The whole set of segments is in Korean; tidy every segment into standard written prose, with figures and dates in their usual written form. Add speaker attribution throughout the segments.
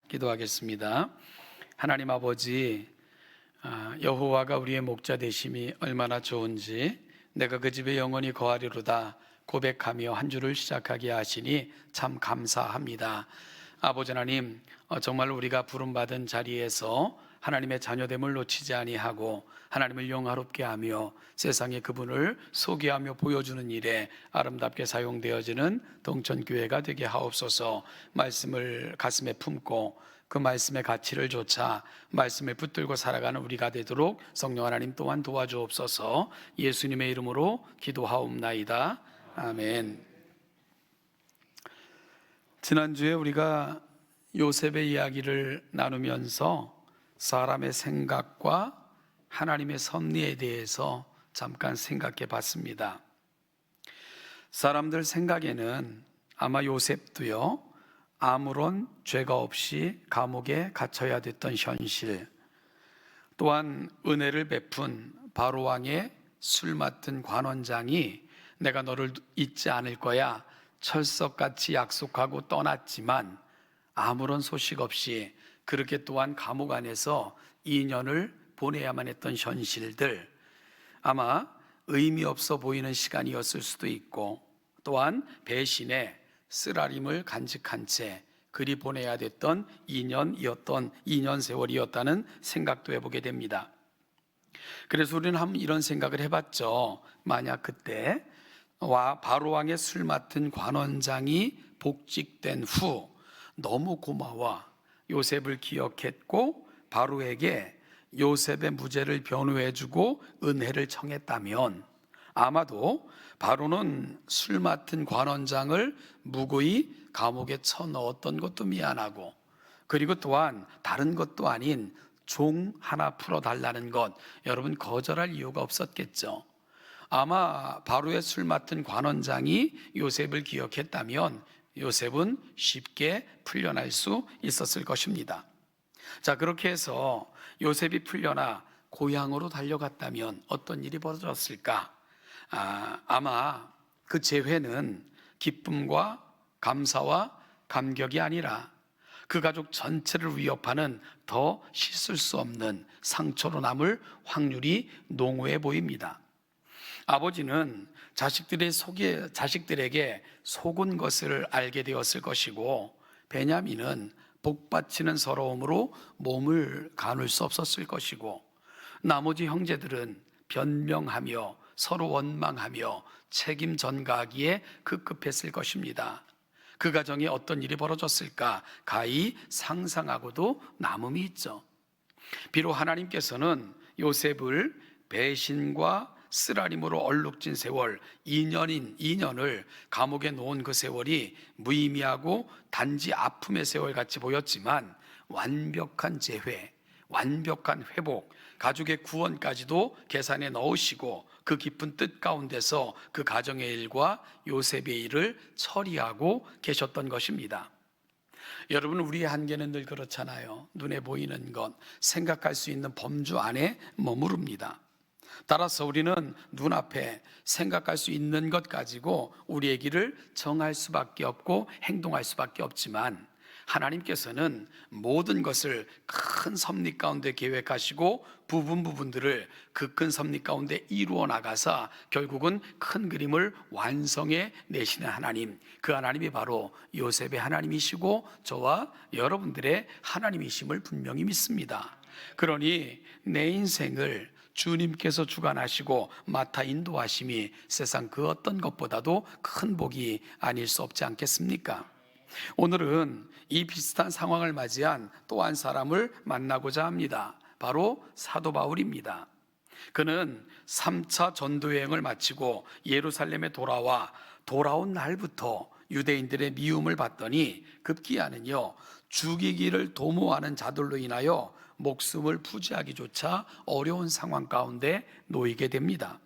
Speaker 1: 기도하겠습니다. 하나님 아버지, 여호와가 우리의 목자 되심이 얼마나 좋은지 내가 그 집에 영원히 거하리로다 고백하며 한 주를 시작하게 하시니 참 감사합니다. 아버지 하나님, 정말 우리가 부름받은 자리에서 하나님의 자녀됨을 놓치지 아니하고 하나님을 영화롭게 하며 세상에 그분을 소개하며 보여주는 일에 아름답게 사용되어지는 동천교회가 되게 하옵소서. 말씀을 가슴에 품고 그 말씀의 가치를 조차 말씀을 붙들고 살아가는 우리가 되도록 성령 하나님 또한 도와주옵소서. 예수님의 이름으로 기도하옵나이다. 아멘. 지난주에 우리가 요셉의 이야기를 나누면서 사람의 생각과 하나님의 섭리에 대해서 잠깐 생각해 봤습니다. 사람들 생각에는 아마 요셉도요, 아무런 죄가 없이 감옥에 갇혀야 됐던 현실, 또한 은혜를 베푼 바로왕의 술 맡은 관원장이 내가 너를 잊지 않을 거야 철석같이 약속하고 떠났지만 아무런 소식 없이 그렇게 또한 감옥 안에서 2년을 보내야만 했던 현실들, 아마 의미 없어 보이는 시간이었을 수도 있고 또한 배신의 쓰라림을 간직한 채 그리 보내야 됐던 2년 세월이었다는 생각도 해보게 됩니다. 그래서 우리는 한번 이런 생각을 해봤죠. 만약 그때 바로왕의 술 맡은 관원장이 복직된 후 너무 고마워 요셉을 기억했고 바로에게 요셉의 무죄를 변호해주고 은혜를 청했다면 아마도 바로는 술 맡은 관원장을 무고히 감옥에 쳐넣었던 것도 미안하고, 그리고 또한 다른 것도 아닌 종 하나 풀어달라는 것, 여러분 거절할 이유가 없었겠죠. 아마 바로의 술 맡은 관원장이 요셉을 기억했다면 요셉은 쉽게 풀려날 수 있었을 것입니다. 자, 그렇게 해서 요셉이 풀려나 고향으로 달려갔다면 어떤 일이 벌어졌을까? 아마 그 재회는 기쁨과 감사와 감격이 아니라 그 가족 전체를 위협하는 더 씻을 수 없는 상처로 남을 확률이 농후해 보입니다. 아버지는 자식들에게 속은 것을 알게 되었을 것이고, 베냐민은 복받치는 서러움으로 몸을 가눌 수 없었을 것이고, 나머지 형제들은 변명하며 서로 원망하며 책임 전가하기에 급급했을 것입니다. 그 가정에 어떤 일이 벌어졌을까 가히 상상하고도 남음이 있죠. 비록 하나님께서는 요셉을 배신과 쓰라림으로 얼룩진 세월 2년을 감옥에 놓은 그 세월이 무의미하고 단지 아픔의 세월 같이 보였지만 완벽한 재회, 완벽한 회복, 가족의 구원까지도 계산에 넣으시고 그 깊은 뜻 가운데서 그 가정의 일과 요셉의 일을 처리하고 계셨던 것입니다. 여러분, 우리의 한계는 늘 그렇잖아요. 눈에 보이는 것, 생각할 수 있는 범주 안에 머무릅니다. 따라서 우리는 눈앞에 생각할 수 있는 것 가지고 우리의 길을 정할 수밖에 없고 행동할 수밖에 없지만, 하나님께서는 모든 것을 큰 섭리 가운데 계획하시고 부분들을 그 큰 섭리 가운데 이루어 나가사 결국은 큰 그림을 완성해 내시는 하나님, 그 하나님이 바로 요셉의 하나님이시고 저와 여러분들의 하나님이심을 분명히 믿습니다. 그러니 내 인생을 주님께서 주관하시고 맡아 인도하심이 세상 그 어떤 것보다도 큰 복이 아닐 수 없지 않겠습니까? 오늘은 이 비슷한 상황을 맞이한 또 한 사람을 만나고자 합니다. 바로 사도 바울입니다. 그는 3차 전도여행을 마치고 예루살렘에 돌아온 날부터 유대인들의 미움을 받더니 급기야는요, 죽이기를 도모하는 자들로 인하여 목숨을 부지하기조차 어려운 상황 가운데 놓이게 됩니다.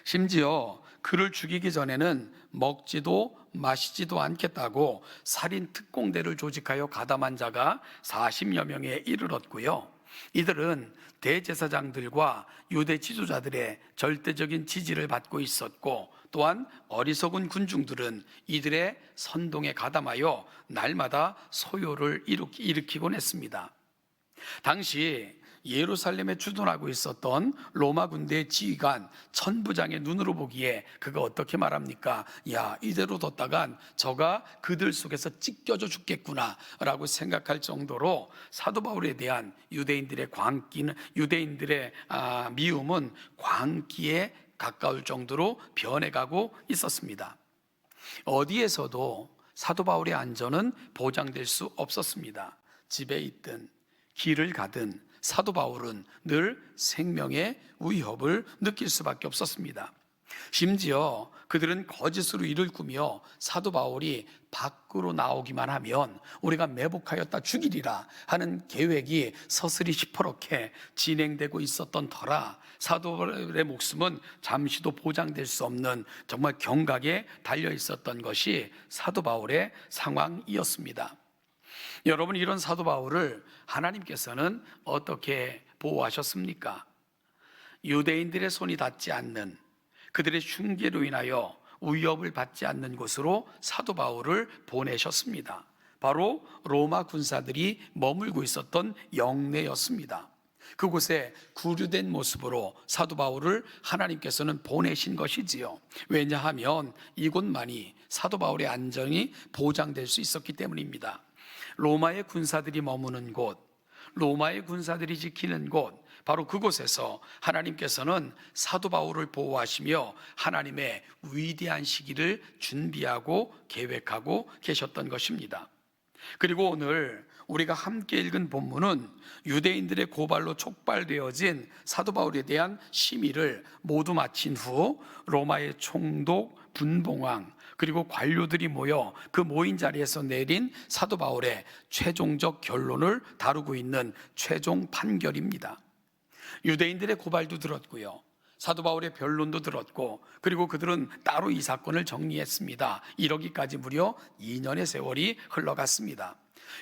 Speaker 1: 심지어 그를 죽이기 전에는 먹지도 마시지도 않겠다고 살인 특공대를 조직하여 가담한 자가 40여 명에 이르렀고요, 이들은 대제사장들과 유대 지도자들의 절대적인 지지를 받고 있었고, 또한 어리석은 군중들은 이들의 선동에 가담하여 날마다 소요를 일으키곤 했습니다. 당시 예루살렘에 주둔하고 있었던 로마 군대의 지휘관 천부장의 눈으로 보기에 그가 어떻게 말합니까? 야, 이대로 뒀다간 저가 그들 속에서 찢겨져 죽겠구나 라고 생각할 정도로 사도 바울에 대한 유대인들의 미움은 광기에 가까울 정도로 변해가고 있었습니다. 어디에서도 사도 바울의 안전은 보장될 수 없었습니다. 집에 있든 길을 가든 사도 바울은 늘 생명의 위협을 느낄 수밖에 없었습니다. 심지어 그들은 거짓으로 일을 꾸며 사도 바울이 밖으로 나오기만 하면 우리가 매복하였다 죽이리라 하는 계획이 서슬이 시퍼렇게 진행되고 있었던 터라 사도 바울의 목숨은 잠시도 보장될 수 없는 정말 경각에 달려 있었던 것이 사도 바울의 상황이었습니다. 여러분, 이런 사도 바울을 하나님께서는 어떻게 보호하셨습니까? 유대인들의 손이 닿지 않는, 그들의 흉계로 인하여 위협을 받지 않는 곳으로 사도 바울을 보내셨습니다. 바로 로마 군사들이 머물고 있었던 영내였습니다. 그곳에 구류된 모습으로 사도 바울을 하나님께서는 보내신 것이지요. 왜냐하면 이곳만이 사도 바울의 안전이 보장될 수 있었기 때문입니다. 로마의 군사들이 머무는 곳, 로마의 군사들이 지키는 곳, 바로 그곳에서 하나님께서는 사도 바울을 보호하시며 하나님의 위대한 시기를 준비하고 계획하고 계셨던 것입니다. 그리고 오늘 우리가 함께 읽은 본문은 유대인들의 고발로 촉발되어진 사도 바울에 대한 심의를 모두 마친 후 로마의 총독, 분봉왕, 그리고 관료들이 모여 그 모인 자리에서 내린 사도 바울의 최종적 결론을 다루고 있는 최종 판결입니다. 유대인들의 고발도 들었고요, 사도 바울의 변론도 들었고, 그리고 그들은 따로 이 사건을 정리했습니다. 이러기까지 무려 2년의 세월이 흘러갔습니다.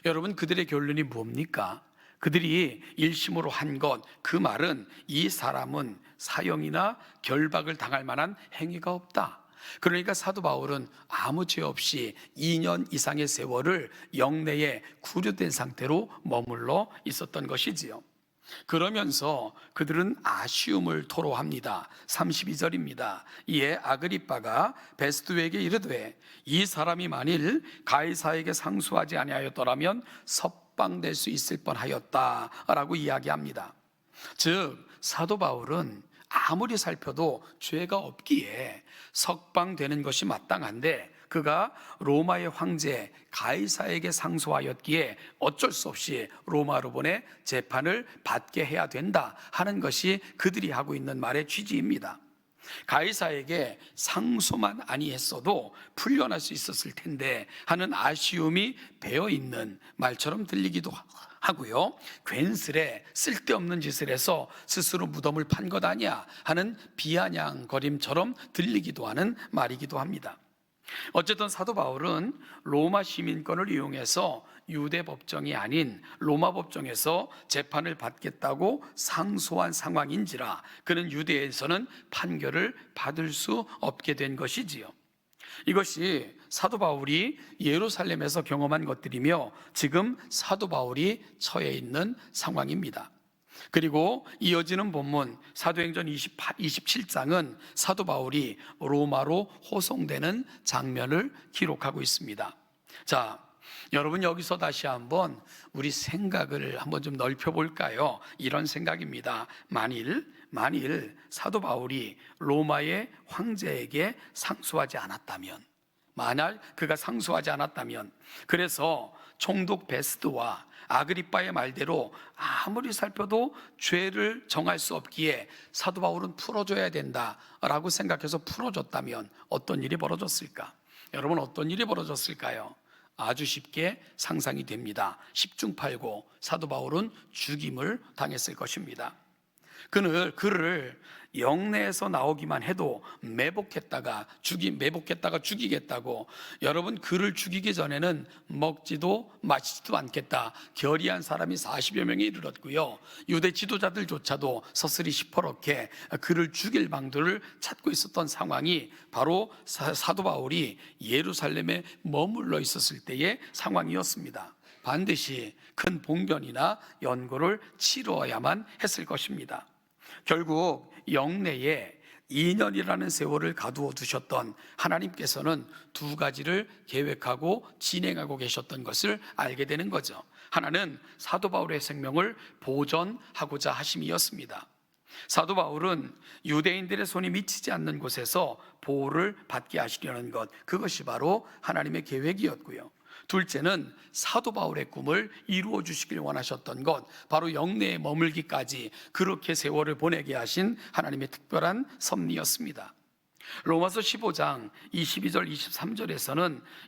Speaker 1: 여러분, 그들의 결론이 뭡니까? 그들이 일심으로 한 것, 그 말은 이 사람은 사형이나 결박을 당할 만한 행위가 없다. 그러니까 사도 바울은 아무 죄 없이 2년 이상의 세월을 영내에 구류된 상태로 머물러 있었던 것이지요. 그러면서 그들은 아쉬움을 토로합니다. 32절입니다. 이에 아그리빠가 베스두에게 이르되 이 사람이 만일 가이사에게 상수하지 아니하였더라면 석방될 수 있을 뻔하였다 라고 이야기합니다. 즉 사도 바울은 아무리 살펴도 죄가 없기에 석방되는 것이 마땅한데 그가 로마의 황제 가이사에게 상소하였기에 어쩔 수 없이 로마로 보내 재판을 받게 해야 된다 하는 것이 그들이 하고 있는 말의 취지입니다. 가이사에게 상소만 아니했어도 풀려날 수 있었을 텐데 하는 아쉬움이 배어있는 말처럼 들리기도 하고요, 괜스레 쓸데없는 짓을 해서 스스로 무덤을 판 것 아니야 하는 비아냥거림처럼 들리기도 하는 말이기도 합니다. 어쨌든 사도 바울은 로마 시민권을 이용해서 유대 법정이 아닌 로마 법정에서 재판을 받겠다고 상소한 상황인지라 그는 유대에서는 판결을 받을 수 없게 된 것이지요. 이것이 사도 바울이 예루살렘에서 경험한 것들이며 지금 사도 바울이 처해 있는 상황입니다. 그리고 이어지는 본문 사도행전 27장은 사도 바울이 로마로 호송되는 장면을 기록하고 있습니다. 자, 여러분, 여기서 다시 한번 우리 생각을 한번 좀 넓혀볼까요? 이런 생각입니다. 만일 사도 바울이 로마의 황제에게 상소하지 않았다면, 만약 그가 상소하지 않았다면, 그래서 총독 베스드와 아그리빠의 말대로 아무리 살펴도 죄를 정할 수 없기에 사도 바울은 풀어줘야 된다라고 생각해서 풀어줬다면 어떤 일이 벌어졌을까? 여러분, 어떤 일이 벌어졌을까요? 아주 쉽게 상상이 됩니다. 10중 8구 사도 바울은 죽임을 당했을 것입니다. 그를 영내에서 나오기만 해도 매복했다가 죽이겠다고, 여러분 그를 죽이기 전에는 먹지도 마시지도 않겠다 결의한 사람이 40여 명에 이르렀고요, 유대 지도자들조차도 서슬이 시퍼렇게 그를 죽일 방도를 찾고 있었던 상황이 바로 사도 바울이 예루살렘에 머물러 있었을 때의 상황이었습니다. 반드시 큰 봉변이나 연고를 치루어야만 했을 것입니다. 결국 영내에 2년이라는 세월을 가두어 두셨던 하나님께서는 두 가지를 계획하고 진행하고 계셨던 것을 알게 되는 거죠. 하나는 사도 바울의 생명을 보존하고자 하심이었습니다. 사도 바울은 유대인들의 손이 미치지 않는 곳에서 보호를 받게 하시려는 것, 그것이 바로 하나님의 계획이었고요. 둘째는 사도 바울의 꿈을 이루어 주시길 원하셨던 것, 바로 영내에 머물기까지 그렇게 세월을 보내게 하신 하나님의 특별한 섭리였습니다. 로마서 15장 22절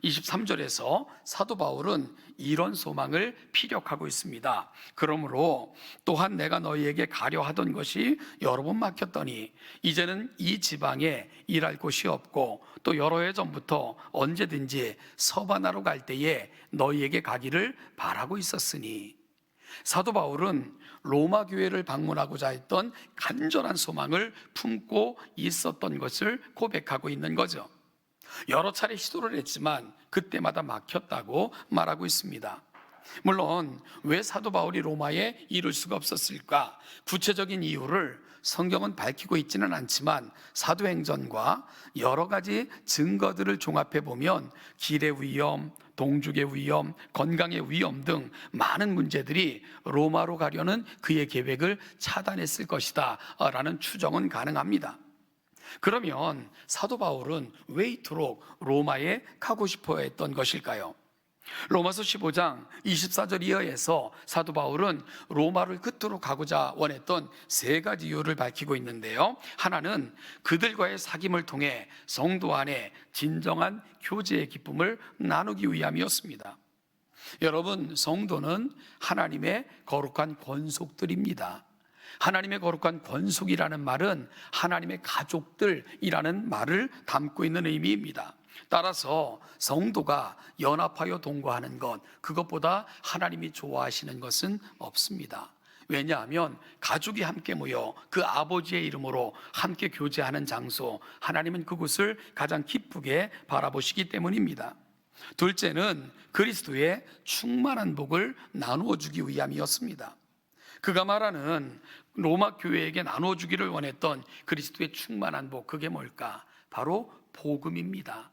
Speaker 1: 23절에서 사도 바울은 이런 소망을 피력하고 있습니다. 그러므로 또한 내가 너희에게 가려 하던 것이 여러 번 막혔더니 이제는 이 지방에 일할 곳이 없고 또 여러 해 전부터 언제든지 서바나로 갈 때에 너희에게 가기를 바라고 있었으니, 사도 바울은 로마 교회를 방문하고자 했던 간절한 소망을 품고 있었던 것을 고백하고 있는 거죠. 여러 차례 시도를 했지만 그때마다 막혔다고 말하고 있습니다. 물론 왜 사도 바울이 로마에 이룰 수가 없었을까? 구체적인 이유를 성경은 밝히고 있지는 않지만 사도행전과 여러 가지 증거들을 종합해 보면 길의 위험, 동죽의 위험, 건강의 위험 등 많은 문제들이 로마로 가려는 그의 계획을 차단했을 것이다 라는 추정은 가능합니다. 그러면 사도 바울은 왜 이토록 로마에 가고 싶어 했던 것일까요? 로마서 15장 24절 이하에서 사도 바울은 로마를 끝으로 가고자 원했던 세 가지 이유를 밝히고 있는데요, 하나는 그들과의 사귐을 통해 성도 안에 진정한 교제의 기쁨을 나누기 위함이었습니다. 여러분, 성도는 하나님의 거룩한 권속들입니다. 하나님의 거룩한 권속이라는 말은 하나님의 가족들이라는 말을 담고 있는 의미입니다. 따라서 성도가 연합하여 동거하는 것, 그것보다 하나님이 좋아하시는 것은 없습니다. 왜냐하면 가족이 함께 모여 그 아버지의 이름으로 함께 교제하는 장소, 하나님은 그곳을 가장 기쁘게 바라보시기 때문입니다. 둘째는 그리스도의 충만한 복을 나누어 주기 위함이었습니다. 그가 말하는 로마 교회에게 나누어 주기를 원했던 그리스도의 충만한 복, 그게 뭘까? 바로 복음입니다.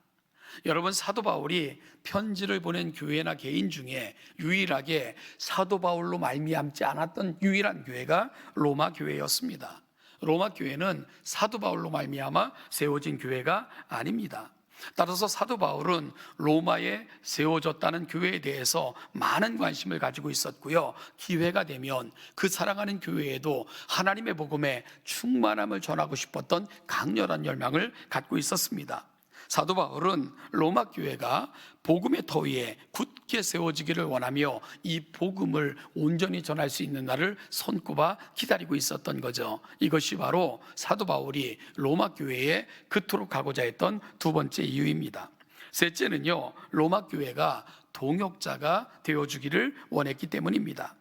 Speaker 1: 여러분, 사도 바울이 편지를 보낸 교회나 개인 중에 유일하게 사도 바울로 말미암지 않았던 유일한 교회가 로마 교회였습니다. 로마 교회는 사도 바울로 말미암아 세워진 교회가 아닙니다. 따라서 사도 바울은 로마에 세워졌다는 교회에 대해서 많은 관심을 가지고 있었고요, 기회가 되면 그 사랑하는 교회에도 하나님의 복음의 충만함을 전하고 싶었던 강렬한 열망을 갖고 있었습니다. 사도 바울은 로마 교회가 복음의 터 위에 굳게 세워지기를 원하며 이 복음을 온전히 전할 수 있는 날을 손꼽아 기다리고 있었던 거죠. 이것이 바로 사도 바울이 로마 교회에 그토록 가고자 했던 두 번째 이유입니다. 셋째는요, 로마 교회가 동역자가 되어주기를 원했기 때문입니다.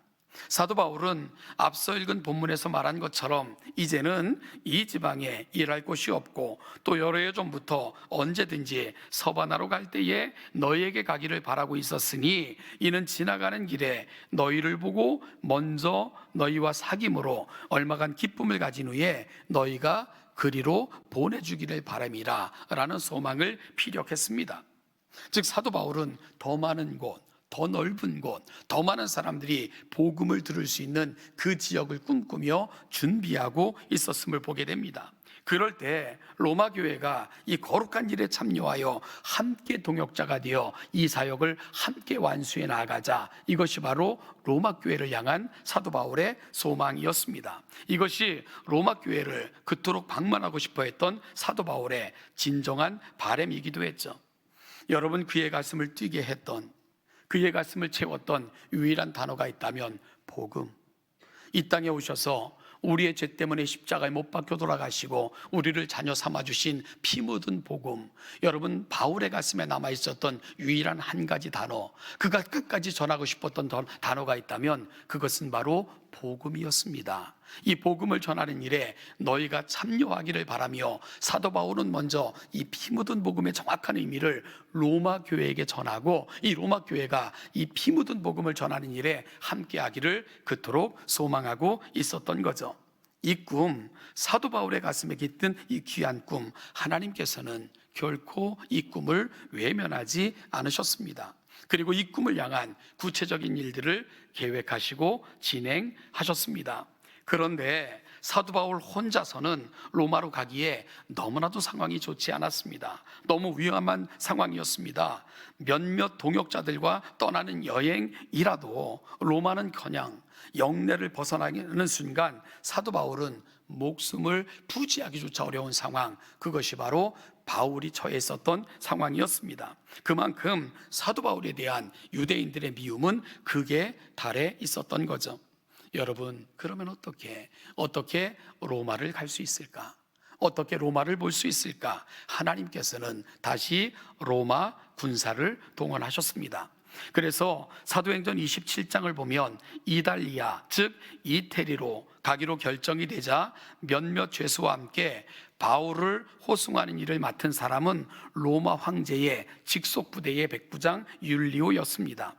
Speaker 1: 사도 바울은 앞서 읽은 본문에서 말한 것처럼 이제는 이 지방에 일할 곳이 없고 또 여러 해 전부터 언제든지 서바나로 갈 때에 너희에게 가기를 바라고 있었으니 이는 지나가는 길에 너희를 보고 먼저 너희와 사귐으로 얼마간 기쁨을 가진 후에 너희가 그리로 보내주기를 바람이라 라는 소망을 피력했습니다. 즉 사도 바울은 더 많은 곳, 더 넓은 곳, 더 많은 사람들이 복음을 들을 수 있는 그 지역을 꿈꾸며 준비하고 있었음을 보게 됩니다. 그럴 때 로마 교회가 이 거룩한 일에 참여하여 함께 동역자가 되어 이 사역을 함께 완수해 나가자, 이것이 바로 로마 교회를 향한 사도 바울의 소망이었습니다. 이것이 로마 교회를 그토록 방문하고 싶어 했던 사도 바울의 진정한 바람이기도 했죠. 여러분, 그의 가슴을 뛰게 했던, 그의 가슴을 채웠던 유일한 단어가 있다면 복음. 이 땅에 오셔서 우리의 죄 때문에 십자가에 못 박혀 돌아가시고 우리를 자녀 삼아주신 피 묻은 복음, 여러분 바울의 가슴에 남아있었던 유일한 한 가지 단어, 그가 끝까지 전하고 싶었던 단어가 있다면 그것은 바로 복음이었습니다. 이 복음을 전하는 일에 너희가 참여하기를 바라며 사도 바울은 먼저 이 피 묻은 복음의 정확한 의미를 로마 교회에게 전하고, 이 로마 교회가 이 피 묻은 복음을 전하는 일에 함께하기를 그토록 소망하고 있었던 거죠. 이 꿈, 사도 바울의 가슴에 깃든 이 귀한 꿈, 하나님께서는 결코 이 꿈을 외면하지 않으셨습니다. 그리고 이 꿈을 향한 구체적인 일들을 계획하시고 진행하셨습니다. 그런데 사도 바울 혼자서는 로마로 가기에 너무나도 상황이 좋지 않았습니다. 너무 위험한 상황이었습니다. 몇몇 동역자들과 떠나는 여행이라도 로마는커녕 영내를 벗어나는 순간 사도 바울은 목숨을 부지하기조차 어려운 상황, 그것이 바로 바울이 처해 있었던 상황이었습니다. 그만큼 사도 바울에 대한 유대인들의 미움은 극에 달해 있었던 거죠. 여러분, 그러면 어떻게 로마를 갈 수 있을까? 어떻게 로마를 볼 수 있을까? 하나님께서는 다시 로마 군사를 동원하셨습니다. 그래서 사도행전 27장을 보면 이달리아, 즉 이태리로 가기로 결정이 되자 몇몇 죄수와 함께 바울을 호송하는 일을 맡은 사람은 로마 황제의 직속 부대의 백부장 율리오였습니다.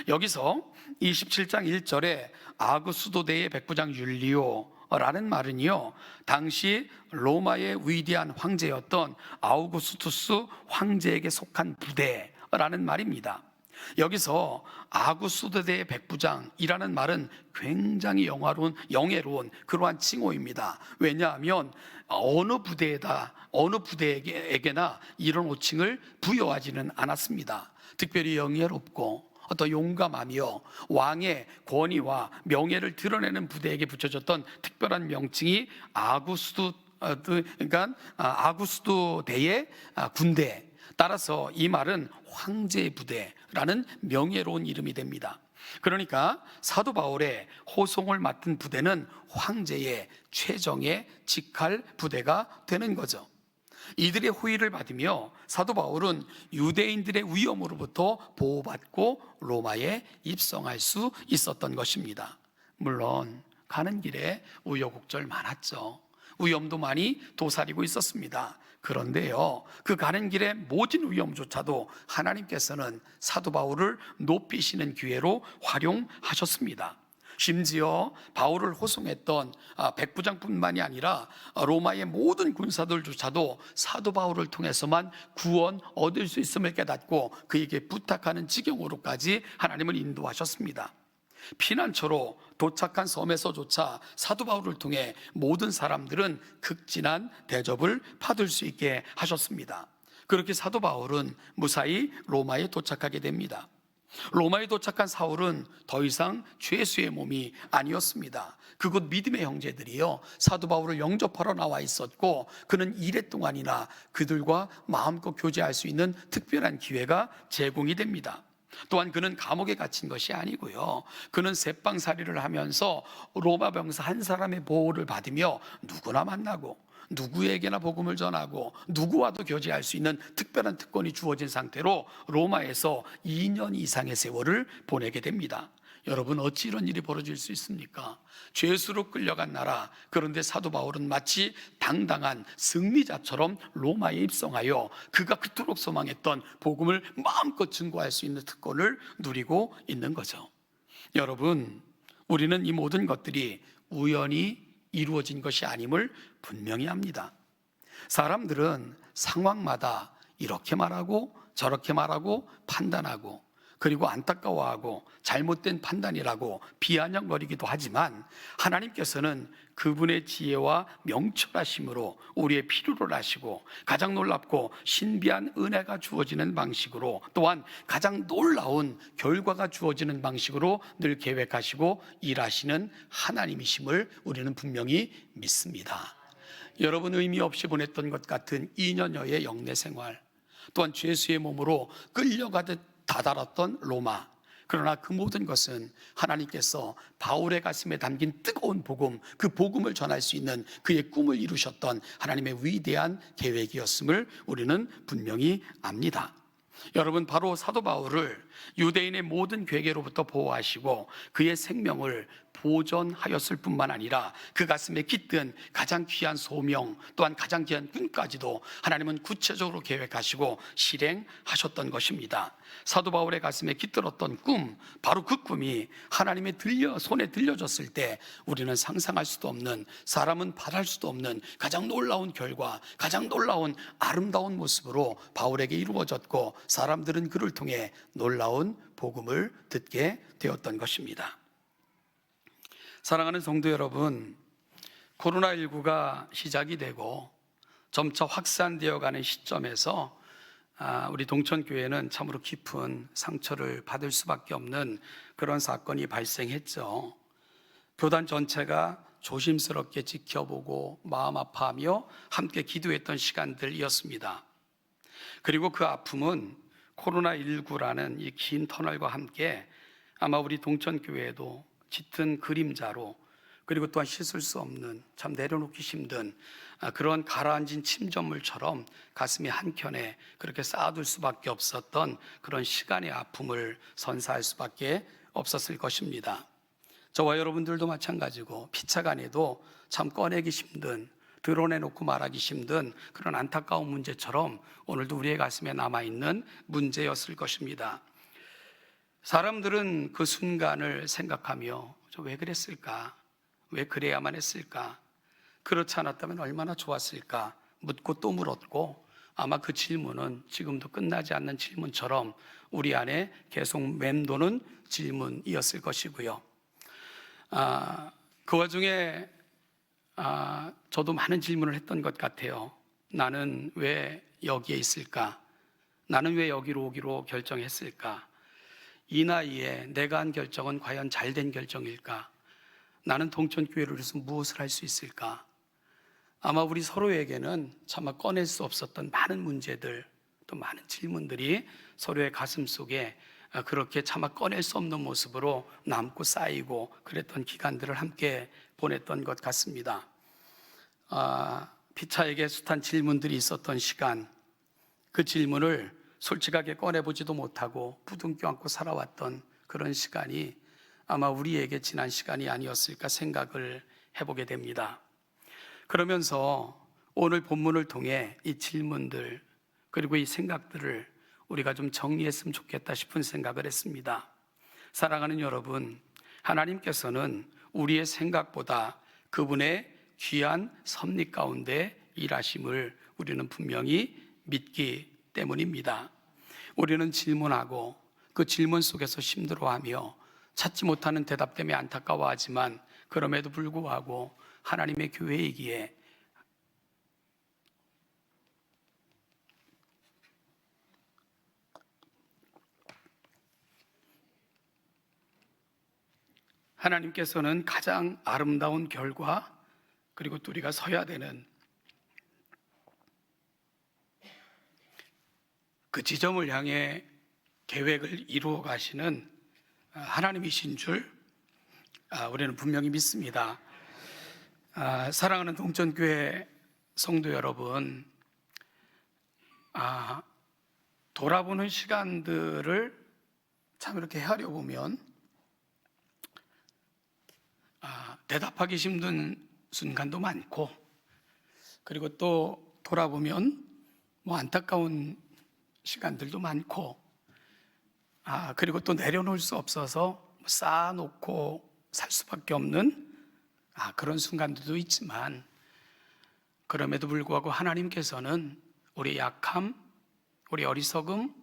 Speaker 1: 여기서 27장 1절에 아구스도대의 백부장 율리오라는 말은요, 당시 로마의 위대한 황제였던 아우구스투스 황제에게 속한 부대라는 말입니다. 여기서 아구스도대의 백부장이라는 말은 굉장히 영예로운 그러한 칭호입니다. 왜냐하면 어느 부대에게나 이런 호칭을 부여하지는 않았습니다. 특별히 영예롭고 또 용감하며 왕의 권위와 명예를 드러내는 부대에게 붙여졌던 특별한 명칭이 아구스도대의 군대. 따라서 이 말은 황제의 부대라는 명예로운 이름이 됩니다. 그러니까 사도 바울의 호송을 맡은 부대는 황제의 최정에 직할 부대가 되는 거죠. 이들의 호의를 받으며 사도 바울은 유대인들의 위험으로부터 보호받고 로마에 입성할 수 있었던 것입니다. 물론 가는 길에 우여곡절 많았죠. 위험도 많이 도사리고 있었습니다. 그런데요, 그 가는 길의 모든 위험조차도 하나님께서는 사도 바울을 높이시는 기회로 활용하셨습니다. 심지어 바울을 호송했던 백부장뿐만이 아니라 로마의 모든 군사들조차도 사도 바울을 통해서만 구원 얻을 수 있음을 깨닫고 그에게 부탁하는 지경으로까지 하나님은 인도하셨습니다. 피난처로 도착한 섬에서조차 사도 바울을 통해 모든 사람들은 극진한 대접을 받을 수 있게 하셨습니다. 그렇게 사도 바울은 무사히 로마에 도착하게 됩니다. 로마에 도착한 사울은 더 이상 죄수의 몸이 아니었습니다. 그곳 믿음의 형제들이요, 사도 바울을 영접하러 나와 있었고, 그는 2회 동안이나 그들과 마음껏 교제할 수 있는 특별한 기회가 제공이 됩니다. 또한 그는 감옥에 갇힌 것이 아니고요, 그는 새빵살이를 하면서 로마 병사 한 사람의 보호를 받으며 누구나 만나고 누구에게나 복음을 전하고 누구와도 교제할 수 있는 특별한 특권이 주어진 상태로 로마에서 2년 이상의 세월을 보내게 됩니다. 여러분, 어찌 이런 일이 벌어질 수 있습니까? 죄수로 끌려간 나라, 그런데 사도 바울은 마치 당당한 승리자처럼 로마에 입성하여 그가 그토록 소망했던 복음을 마음껏 증거할 수 있는 특권을 누리고 있는 거죠. 여러분, 우리는 이 모든 것들이 우연히 이루어진 것이 아님을 분명히 합니다. 사람들은 상황마다 이렇게 말하고 저렇게 말하고 판단하고, 그리고 안타까워하고 잘못된 판단이라고 비아냥거리기도 하지만, 하나님께서는 그분의 지혜와 명철하심으로 우리의 필요를 아시고 가장 놀랍고 신비한 은혜가 주어지는 방식으로, 또한 가장 놀라운 결과가 주어지는 방식으로 늘 계획하시고 일하시는 하나님이심을 우리는 분명히 믿습니다. 여러분, 의미 없이 보냈던 것 같은 2년여의 영내 생활, 또한 죄수의 몸으로 끌려가듯 다다랐던 로마, 그러나 그 모든 것은 하나님께서 바울의 가슴에 담긴 뜨거운 복음, 그 복음을 전할 수 있는 그의 꿈을 이루셨던 하나님의 위대한 계획이었음을 우리는 분명히 압니다. 여러분, 바로 사도 바울을 유대인의 모든 괴계로부터 보호하시고 그의 생명을 보존하였을 뿐만 아니라 그 가슴에 깃든 가장 귀한 소명, 또한 가장 귀한 꿈까지도 하나님은 구체적으로 계획하시고 실행하셨던 것입니다. 사도 바울의 가슴에 깃들었던 꿈, 바로 그 꿈이 하나님의 손에 들려졌을 때 우리는 상상할 수도 없는, 사람은 바랄 수도 없는 가장 놀라운 결과, 가장 놀라운 아름다운 모습으로 바울에게 이루어졌고, 사람들은 그를 통해 놀라운 복음을 듣게 되었던 것입니다. 사랑하는 성도 여러분, 코로나19가 시작이 되고 점차 확산되어 가는 시점에서 우리 동천교회는 참으로 깊은 상처를 받을 수밖에 없는 그런 사건이 발생했죠. 교단 전체가 조심스럽게 지켜보고 마음 아파하며 함께 기도했던 시간들이었습니다. 그리고 그 아픔은 코로나19라는 이 긴 터널과 함께 아마 우리 동천교회에도 짙은 그림자로, 그리고 또한 씻을 수 없는, 참 내려놓기 힘든 그런 가라앉은 침전물처럼 가슴이 한켠에 그렇게 쌓아둘 수밖에 없었던 그런 시간의 아픔을 선사할 수밖에 없었을 것입니다. 저와 여러분들도 마찬가지고 피차간에도 참 꺼내기 힘든, 드러내놓고 말하기 힘든 그런 안타까운 문제처럼 오늘도 우리의 가슴에 남아있는 문제였을 것입니다. 사람들은 그 순간을 생각하며 저 왜 그랬을까? 왜 그래야만 했을까? 그렇지 않았다면 얼마나 좋았을까? 묻고 또 물었고, 아마 그 질문은 지금도 끝나지 않는 질문처럼 우리 안에 계속 맴도는 질문이었을 것이고요. 그 와중에 저도 많은 질문을 했던 것 같아요. 나는 왜 여기에 있을까? 나는 왜 여기로 오기로 결정했을까? 이 나이에 내가 한 결정은 과연 잘된 결정일까? 나는 동천교회를 위해서 무엇을 할 수 있을까? 아마 우리 서로에게는 차마 꺼낼 수 없었던 많은 문제들, 또 많은 질문들이 서로의 가슴 속에 그렇게 차마 꺼낼 수 없는 모습으로 남고 쌓이고 그랬던 기간들을 함께 보냈던 것 같습니다. 피차에게 숱한 질문들이 있었던 시간, 그 질문을 솔직하게 꺼내보지도 못하고 부둥켜 안고 살아왔던 그런 시간이 아마 우리에게 지난 시간이 아니었을까 생각을 해보게 됩니다. 그러면서 오늘 본문을 통해 이 질문들, 그리고 이 생각들을 우리가 좀 정리했으면 좋겠다 싶은 생각을 했습니다. 사랑하는 여러분, 하나님께서는 우리의 생각보다 그분의 귀한 섭리 가운데 일하심을 우리는 분명히 믿기 때문입니다. 우리는 질문하고 그 질문 속에서 힘들어하며 찾지 못하는 대답 때문에 안타까워하지만, 그럼에도 불구하고 하나님의 교회이기에 하나님께서는 가장 아름다운 결과, 그리고 또 우리가 서야 되는 그 지점을 향해 계획을 이루어 가시는 하나님이신 줄 우리는 분명히 믿습니다. 사랑하는 동천교회 성도 여러분, 돌아보는 시간들을 참 이렇게 헤아려 보면 대답하기 힘든 순간도 많고, 그리고 또 돌아보면 안타까운 시간들도 많고, 그리고 또 내려놓을 수 없어서 쌓아놓고 살 수밖에 없는 그런 순간들도 있지만, 그럼에도 불구하고 하나님께서는 우리의 약함, 우리의 어리석음,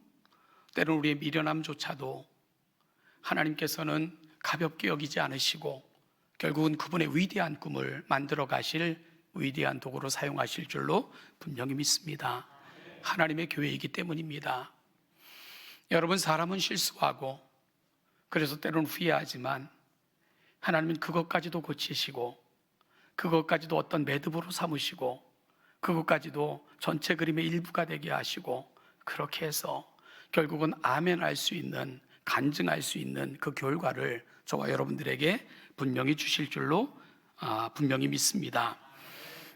Speaker 1: 때로는 우리의 미련함조차도 하나님께서는 가볍게 여기지 않으시고 결국은 그분의 위대한 꿈을 만들어 가실 위대한 도구로 사용하실 줄로 분명히 믿습니다. 하나님의 교회이기 때문입니다. 여러분, 사람은 실수하고 그래서 때로는 후회하지만 하나님은 그것까지도 고치시고, 그것까지도 어떤 매듭으로 삼으시고, 그것까지도 전체 그림의 일부가 되게 하시고, 그렇게 해서 결국은 아멘 할 수 있는 간증할 수 있는 그 결과를 저와 여러분들에게 분명히 주실 줄로 분명히 믿습니다.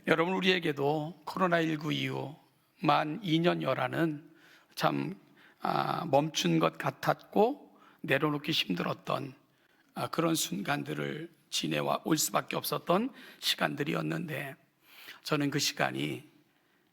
Speaker 1: 여러분, 우리에게도 코로나19 이후 만 2년여라는 참 멈춘 것 같았고 내려놓기 힘들었던 그런 순간들을 지내와 올 수밖에 없었던 시간들이었는데, 저는 그 시간이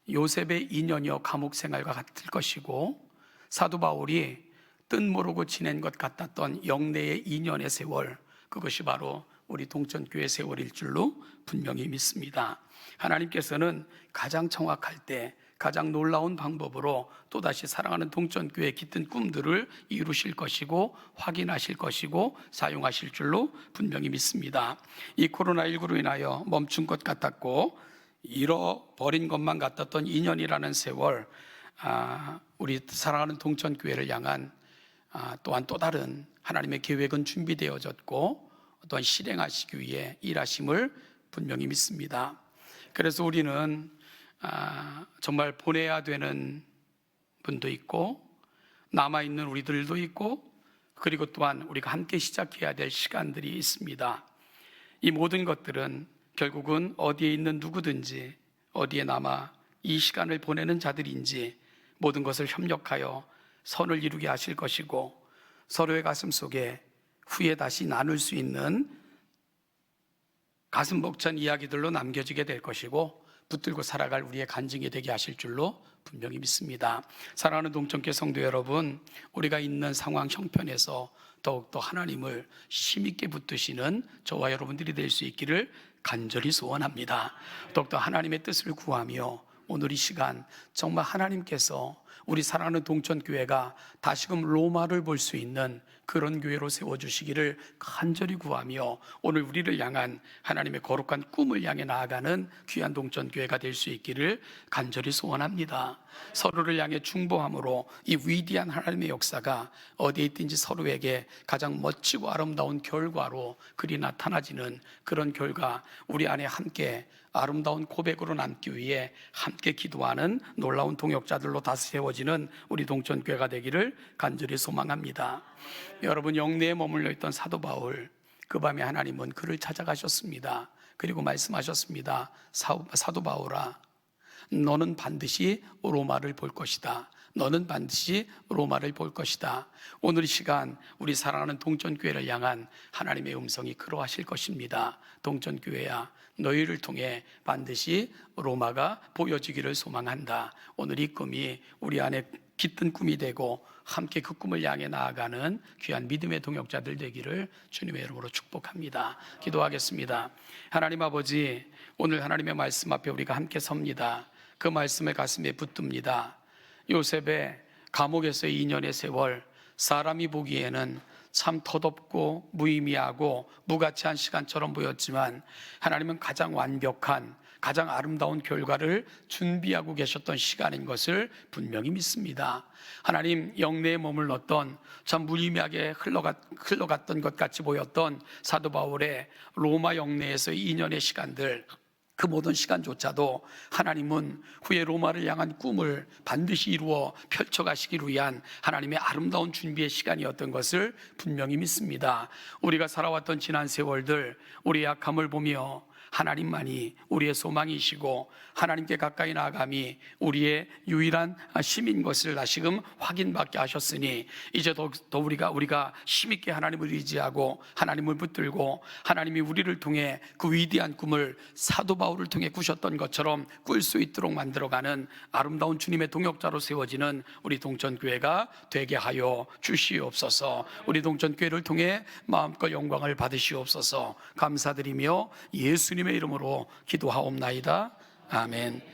Speaker 1: 요셉의 2년여 감옥 생활과 같을 것이고 사도 바울이 뜻 모르고 지낸 것 같았던 영내의 2년의 세월, 그것이 바로 우리 동천교회 세월일 줄로 분명히 믿습니다. 하나님께서는 가장 정확할 때 가장 놀라운 방법으로 또다시 사랑하는 동천교회의 깃든 꿈들을 이루실 것이고 확인하실 것이고 사용하실 줄로 분명히 믿습니다. 이 코로나19로 인하여 멈춘 것 같았고 잃어버린 것만 같았던 2년이라는 세월, 우리 사랑하는 동천교회를 향한 또한 또 다른 하나님의 계획은 준비되어졌고 또한 실행하시기 위해 일하심을 분명히 믿습니다. 그래서 우리는 정말 보내야 되는 분도 있고 남아있는 우리들도 있고, 그리고 또한 우리가 함께 시작해야 될 시간들이 있습니다. 이 모든 것들은 결국은 어디에 있는 누구든지, 어디에 남아 이 시간을 보내는 자들인지 모든 것을 협력하여 선을 이루게 하실 것이고, 서로의 가슴 속에 후에 다시 나눌 수 있는 가슴 벅찬 이야기들로 남겨지게 될 것이고 붙들고 살아갈 우리의 간증이 되게 하실 줄로 분명히 믿습니다. 사랑하는 동천교회 성도 여러분, 우리가 있는 상황 형편에서 더욱더 하나님을 힘있게 붙드시는 저와 여러분들이 될 수 있기를 간절히 소원합니다. 더욱더 하나님의 뜻을 구하며 오늘 이 시간 정말 하나님께서 우리 사랑하는 동천교회가 다시금 로마를 볼 수 있는 그런 교회로 세워주시기를 간절히 구하며 오늘 우리를 향한 하나님의 거룩한 꿈을 향해 나아가는 귀한 동천교회가 될 수 있기를 간절히 소원합니다. 서로를 향해 중보함으로 이 위대한 하나님의 역사가 어디에 있든지 서로에게 가장 멋지고 아름다운 결과로 그리 나타나지는 그런 결과, 우리 안에 함께 아름다운 고백으로 남기 위해 함께 기도하는 놀라운 동역자들로 다시 세워지는 우리 동천교회가 되기를 간절히 소망합니다. 여러분, 영내에 머물러 있던 사도 바울, 그 밤에 하나님은 그를 찾아가셨습니다. 그리고 말씀하셨습니다. 사도 바울아, 너는 반드시 로마를 볼 것이다. 너는 반드시 로마를 볼 것이다. 오늘 이 시간 우리 사랑하는 동천교회를 향한 하나님의 음성이 그러하실 것입니다. 동천교회야, 너희를 통해 반드시 로마가 보여지기를 소망한다. 오늘 이 꿈이 우리 안에 깃든 꿈이 되고 함께 그 꿈을 향해 나아가는 귀한 믿음의 동역자들 되기를 주님의 이름으로 축복합니다. 기도하겠습니다. 하나님 아버지, 오늘 하나님의 말씀 앞에 우리가 함께 섭니다. 그 말씀을 가슴에 붙듭니다. 요셉의 감옥에서의 2년의 세월, 사람이 보기에는 참 덧없고 무의미하고 무가치한 시간처럼 보였지만 하나님은 가장 완벽한, 가장 아름다운 결과를 준비하고 계셨던 시간인 것을 분명히 믿습니다. 하나님, 영내에 머물렀던 참 무의미하게 흘러갔던 것 같이 보였던 사도 바울의 로마 영내에서의 2년의 시간들, 그 모든 시간조차도 하나님은 후에 로마를 향한 꿈을 반드시 이루어 펼쳐가시기를 위한 하나님의 아름다운 준비의 시간이었던 것을 분명히 믿습니다. 우리가 살아왔던 지난 세월들, 우리의 약함을 보며 하나님만이 우리의 소망이시고 하나님께 가까이 나아감이 우리의 유일한 힘인 것을 다시금 확인받게 하셨으니 이제 더 우리가 힘있게 하나님을 의지하고 하나님을 붙들고 하나님이 우리를 통해 그 위대한 꿈을 사도 바울을 통해 꾸셨던 것처럼 꿀 수 있도록 만들어가는 아름다운 주님의 동역자로 세워지는 우리 동천교회가 되게 하여 주시옵소서. 우리 동천교회를 통해 마음껏 영광을 받으시옵소서. 감사드리며 예수님의 이름으로 기도하옵나이다. 아멘.